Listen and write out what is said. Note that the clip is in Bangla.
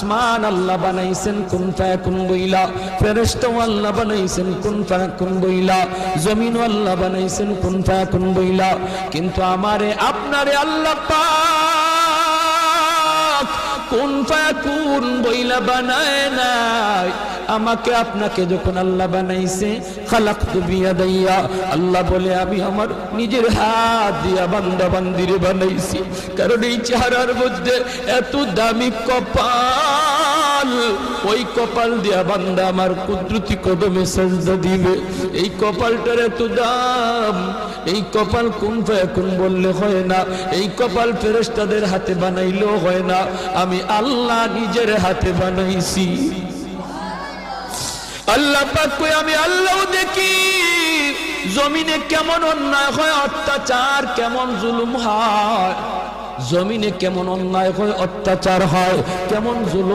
আসমান আল্লাহ বানাইছেন কুন ফায়াকুন বইলা, ফেরেশতা আল্লাহ বানাইছেন কুন ফায়াকুন বইলা, জমিন আল্লাহ বানাইছেন কুন ফায়াকুন বইলা। কিন্তু আমারে আপনারে আল্লাহ পাক কুন ফায়াকুন বইলা বানায় নাই। আমাকে আপনাকে যখন আল্লাহ বানাইছে, খালাকতু বিয়াদাইয়া, আল্লাহ বলে আমি আমার নিজের হাত দিয়া বান্দা বান্দিরে বানাইছি। কারণ এই চেহারার মধ্যে এত দামি কপাল, ওই কপাল দিয়া বান্দা আমার কুদরতি কদমে সাজদা দিবে। এই কপালটার এত দাম, এই কপাল কুন ফায়াকুন বললে হয় না, এই কপাল ফেরেশতাদের হাতে বানাইলেও হয় না, আমি আল্লাহ নিজের হাতে বানাইছি। আল্লাহ পাক কই আমি আল্লাহও দেখি জমিনে কেমন অন্যায় হয়, অত্যাচার কেমন জুলুম হয়, জমিনে কেমন অন্যায় হয়, অত্যাচার হয়, কেমন জুলুম